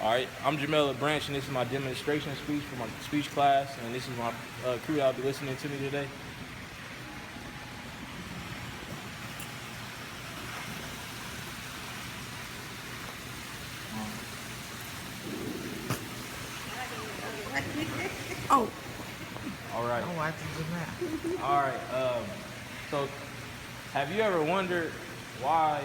All right, I'm Jamel Lebranch, and this is my demonstration speech for my speech class, and this is my crew that'll be listening to me today. Oh, All right. I'm watching Jamel. All right. So, have you ever wondered why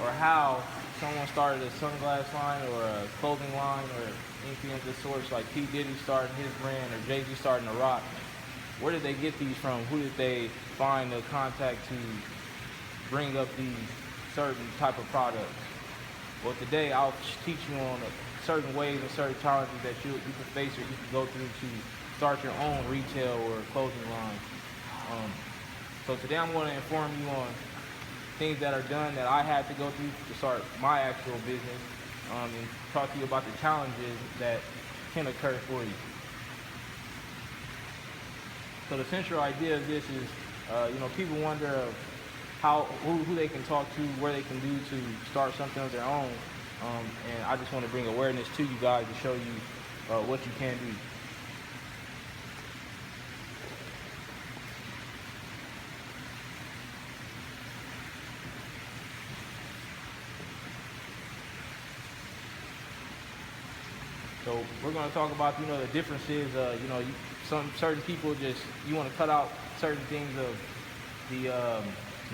or how someone started a sunglass line or a clothing line or anything of this sort? Like P. Diddy starting his brand or Jay-Z starting The Rock. Where did they get these from? Who did they find the contact to bring up these certain type of products? Well, today I'll teach you on certain ways and certain challenges that you can face or you can go through to start your own retail or clothing line. So today I'm going to inform you on things that are done that I had to go through to start my actual business, and talk to you about the challenges that can occur for you. So the central idea of this is, people wonder who they can talk to, where they can do to start something of their own, and I just want to bring awareness to you guys to show you what you can do. So we're going to talk about, the differences. Some certain people you want to cut out certain things of the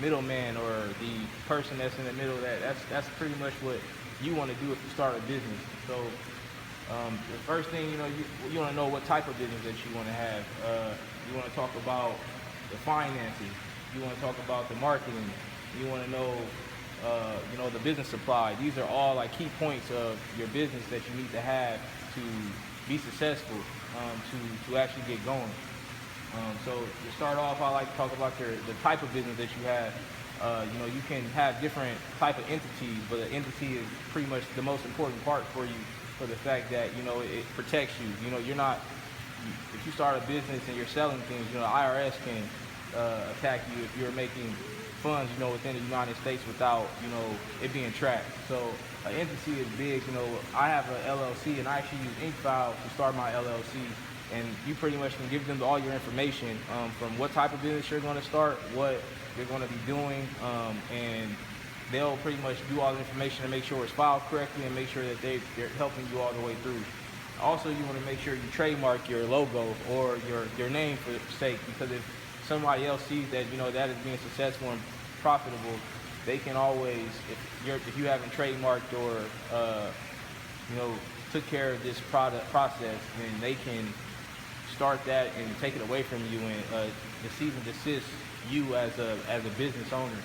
middleman or the person that's in the middle. That's pretty much what you want to do if you start a business. So the first thing, you want to know what type of business that you want to have. You want to talk about the finances. You want to talk about the marketing. You want to know the business supply. These are all like key points of your business that you need to have to be successful, to actually get going. So to start off, I like to talk about the type of business that you have. You can have different type of entities, but the entity is pretty much the most important part for you, for the fact that it protects you. If you start a business and you're selling things, the IRS can attack you if you're making funds, within the United States without, it being tracked. So an entity is big. I have an LLC, and I actually use InkFile to start my LLC. And you pretty much can give them all your information from what type of business you're going to start, what you're going to be doing, and they'll pretty much do all the information to make sure it's filed correctly and make sure that they're helping you all the way through. Also, you want to make sure you trademark your logo or your name for sake, because if somebody else sees that that is being successful and profitable, they can always, if you haven't trademarked or took care of this process, then they can start that and take it away from you and deceive and desist you as a business owner.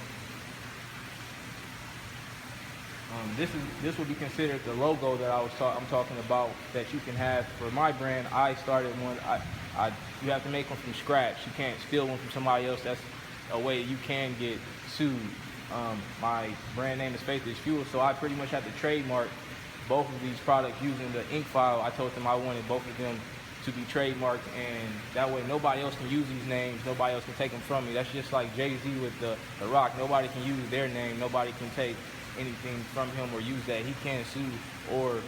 This would be considered the logo that I'm talking about that you can have. For my brand, I started one. You have to make one from scratch. You can't steal one from somebody else. That's a way you can get sued. My brand name is Faith is Fuel, so I pretty much have to trademark both of these products using the ink file. I told them I wanted both of them to be trademarked, and that way nobody else can use these names. Nobody else can take them from me. That's just like Jay-Z with the Rock. Nobody can use their name. Nobody can take anything from him or use that. He can't sue or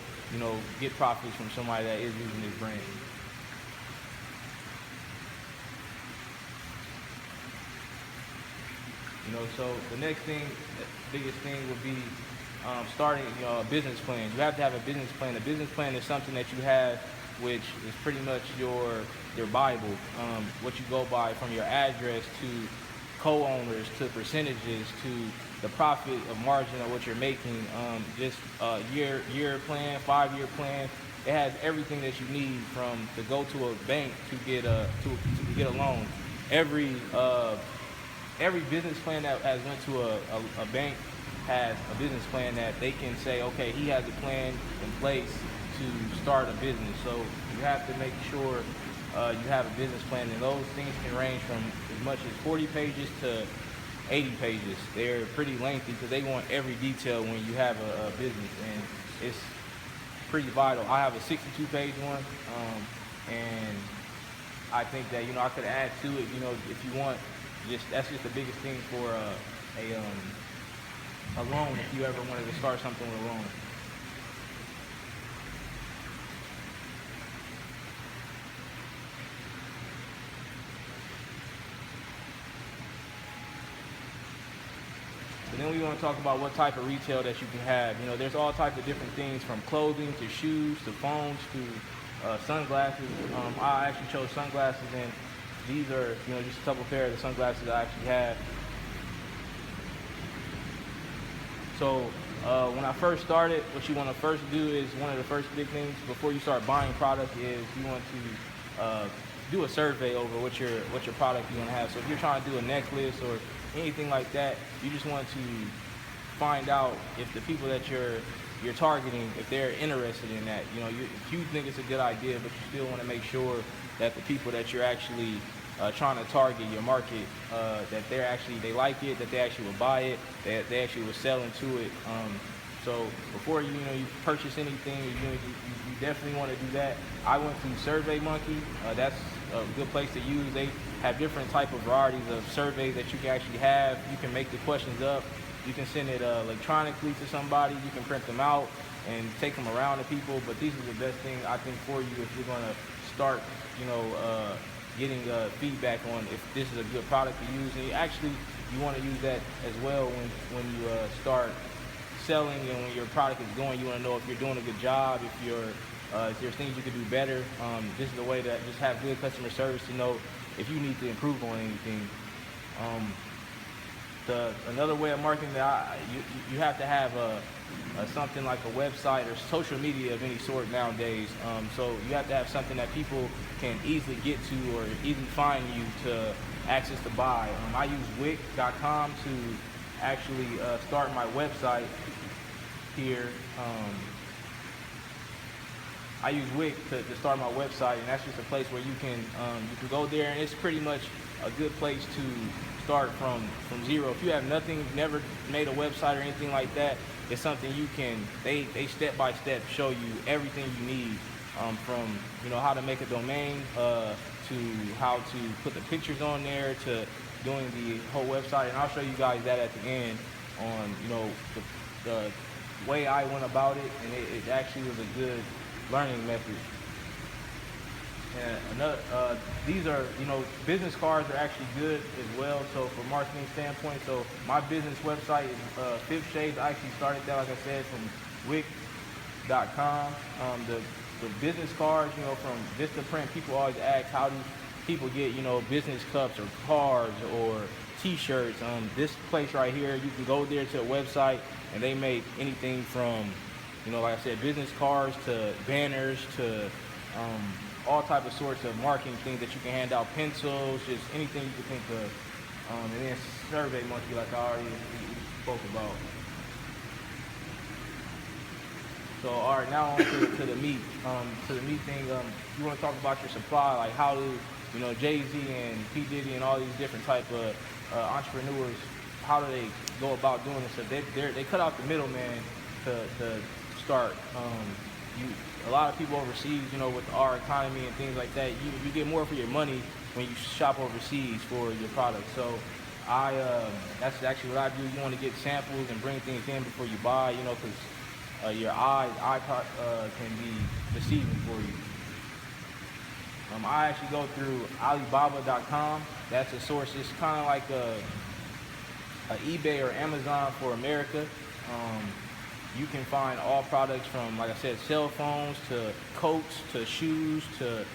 get profits from somebody that is using his brand. So the next thing, the biggest thing would be starting a business plan. You have to have a business plan. A business plan is something that you have, which is pretty much your Bible, what you go by, from your address to co-owners to percentages to the profit of margin of what you're making, just a year plan, 5-year plan. It has everything that you need to go to a bank to get a loan. Every business plan that has went to a bank has a business plan that they can say, okay, he has a plan in place to start a business. So you have to make sure you have a business plan, and those things can range from as much as 40 pages to 80 pages. They're pretty lengthy because they want every detail when you have a business, and it's pretty vital. I have a 62-page one, and I think that I could add to it. If you want, that's just the biggest thing for a loan. If you ever wanted to start something with a loan. we want to talk about what type of retail that you can have. You know, there's all types of different things from clothing to shoes to phones to sunglasses. I actually chose sunglasses, and these are, you know, just a couple pair of the sunglasses I actually have. So when I first started, what you want to first do is, one of the first big things before you start buying product is you want to do a survey over what your product you want to have. So if you're trying to do a necklace or anything like that, you just want to find out if the people that you're targeting, if they're interested in that. You know, if you think it's a good idea, but you still want to make sure that the people that you're actually trying to target your market, that they like it, that they actually will buy it, that they actually will sell into it. So before you purchase anything, you definitely want to do that. I went to SurveyMonkey. That's a good place to use. They have different type of varieties of surveys that you can actually have. You can make the questions up. You can send it electronically to somebody. You can print them out and take them around to people. But these are the best thing I think for you if you're going to start, getting feedback on if this is a good product to use. And you want to use that as well when you start selling, and when your product is going. You want to know if you're doing a good job, if there's things you could do better. This is the way to just have good customer service to know if you need to improve on anything. Another way of marketing that you have to have something like a website or social media of any sort nowadays. So you have to have something that people can easily get to or easily find you to access to buy. I use Wix.com to actually start my website here. I use Wix to start my website, and that's just a place where you can go there, and it's pretty much a good place to start from zero. If you have nothing, never made a website or anything like that, it's something they step by step show you everything you need, from how to make a domain to how to put the pictures on there to doing the whole website. And I'll show you guys that at the end on the way I went about it, and it actually was a good learning method. And these are, business cards are actually good as well. So for marketing standpoint, so my business website is Fifth Shades. I actually started that, like I said, from Wix.com. The business cards, from Vistaprint, people always ask, how do people get, business cups or cards or T-shirts? This place right here, you can go there to a website, and they make anything from, like I said, business cards to banners to all type of sorts of marketing things that you can hand out, pencils, just anything you can think of. And then SurveyMonkey, like I already spoke about. So all right, now on to the meat. To the meat thing, you want to talk about your supply, like how do Jay-Z and P. Diddy and all these different type of entrepreneurs, how do they go about doing this? So they cut out the middleman to start. A lot of people overseas, with our economy and things like that, you get more for your money when you shop overseas for your product. So that's actually what I do. You want to get samples and bring things in before you buy, because your eye can be deceiving for you. I actually go through Alibaba.com. That's a source. It's kind of like a eBay or Amazon for America. You can find all products from, like I said, cell phones to coats to shoes to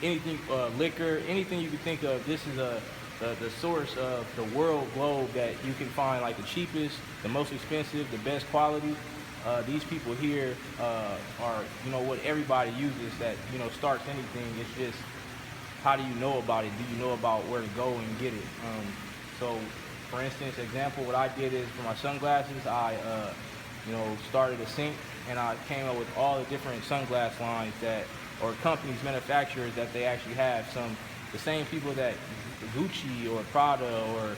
anything, liquor, anything you can think of. This is the source of the world globe that you can find, like the cheapest, the most expensive, the best quality. These people here are, what everybody uses that, starts anything. It's just, how do you know about it? Do you know about where to go and get it? So, for instance, example, what I did is for my sunglasses, I started a sync, and I came up with all the different sunglass lines or companies, manufacturers that they actually have. The same people that Gucci or Prada or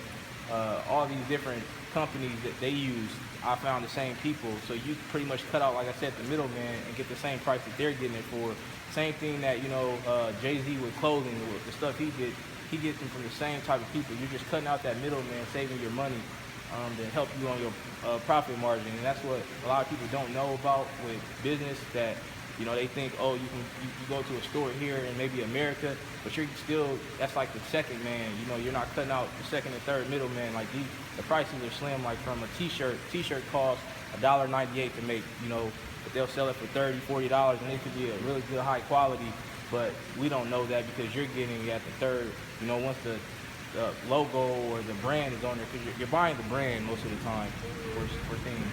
all these different companies that they use, I found the same people. So you pretty much cut out, like I said, the middleman and get the same price that they're getting it for. Same thing that, Jay-Z with clothing, with the stuff he gets them from the same type of people. You're just cutting out that middleman, saving your money. To help you on your profit margin. And that's what a lot of people don't know about with business, that You know, they think, oh, you go to a store here in maybe America, but you're still, that's like the second man. You know, you're not cutting out the second and third middleman. Like the prices are slim. Like from a t-shirt costs $1.98 to make, you know, but they'll sell it for $30, $40, and it could be a really good high quality, but we don't know that because you're getting it at the third, you know, once the logo or the brand is on there, because you're buying the brand most of the time for things.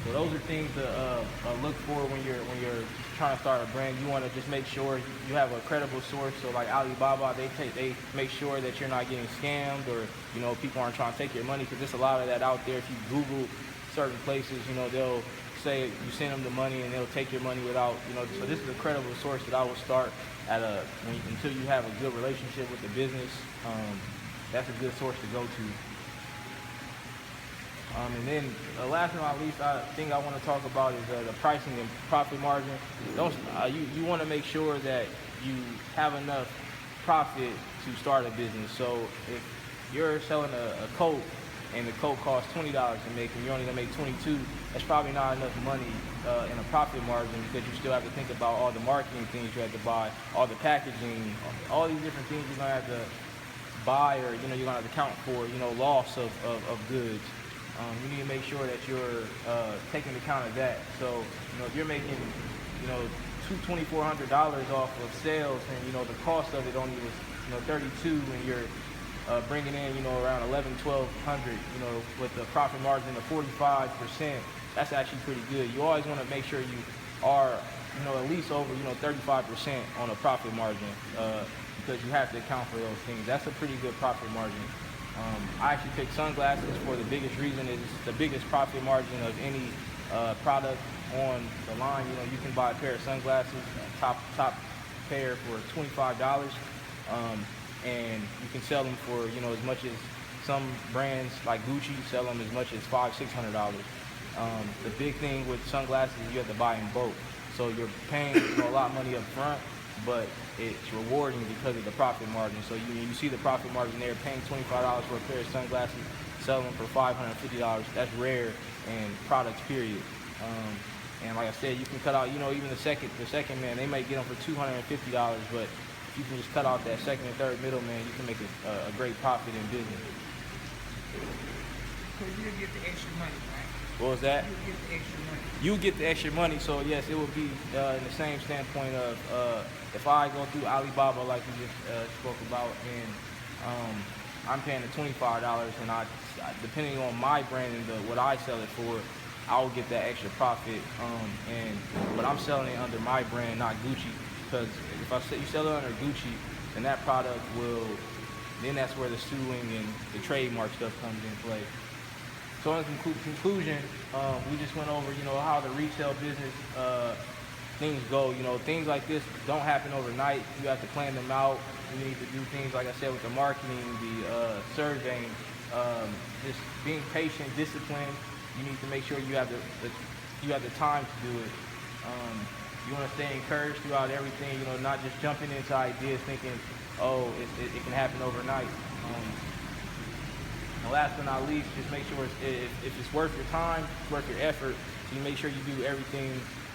So those are things to look for when you're trying to start a brand. You want to just make sure you have a credible source. So like Alibaba, they make sure that you're not getting scammed, or you know, people aren't trying to take your money, because there's a lot of that out there. If you Google certain places, you know, they'll say you send them the money and they'll take your money without, you know. So this is a credible source that I would start at until you have a good relationship with the business. That's a good source to go to. And then last but not least, thing I want to talk about is the pricing and profit margin. You want to make sure that you have enough profit to start a business. So if you're selling a coat and the coat costs $20 to make and you're only going to make 22, that's probably not enough money in a profit margin, because you still have to think about all the marketing things you have to buy, all the packaging, all these different things you're going to have to buy, or you know, you're going to have to account for, you know, loss of goods. You need to make sure that you're taking account of that. So, you know, if you're making, you know, $2,400 off of sales, and you know the cost of it only was, you know, 32, and you're bringing in, you know, around 1,100, 1,200, you know, with the profit margin of 45%, that's actually pretty good. You always want to make sure you are, you know, at least over, you know, 35% on a profit margin, because you have to account for those things. That's a pretty good profit margin. I actually picked sunglasses for the biggest reason. Is the biggest profit margin of any product on the line. You know, you can buy a pair of sunglasses, top pair, for $25, and you can sell them for, you know, as much as some brands like Gucci sell them as much as $500-$600. The big thing with sunglasses is you have to buy in bulk, so you're paying, you know, a lot of money up front, but it's rewarding because of the profit margin. So you see the profit margin there, paying $25 for a pair of sunglasses, selling them for $550. That's rare in products, period. And like I said, you can cut out, you know, even the second man, they might get them for $250, but if you can just cut out that second and third middleman, you can make a great profit in business. So you get the extra money, right? What was that? You get the extra money. You get the extra money, so yes, it would be in the same standpoint of if I go through Alibaba like we just spoke about, and I'm paying the $25, and I depending on my brand and what I sell it for, I'll get that extra profit. But I'm selling it under my brand, not Gucci, because if you sell it under Gucci, then that product then that's where the suing and the trademark stuff comes in play. So in conclusion, we just went over, you know, how the retail business things go. You know, things like this don't happen overnight. You have to plan them out. You need to do things, like I said, with the marketing, the surveying, just being patient, disciplined. You need to make sure you have the time to do it. You want to stay encouraged throughout everything. You know, not just jumping into ideas thinking, oh, it can happen overnight. And last but not least, just make sure if it's worth your time, it's worth your effort. So you make sure you do everything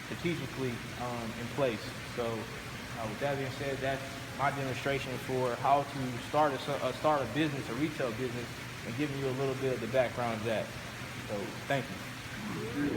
strategically in place. So with that being said, that's my demonstration for how to start a business, a retail business, and giving you a little bit of the background of that. So thank you.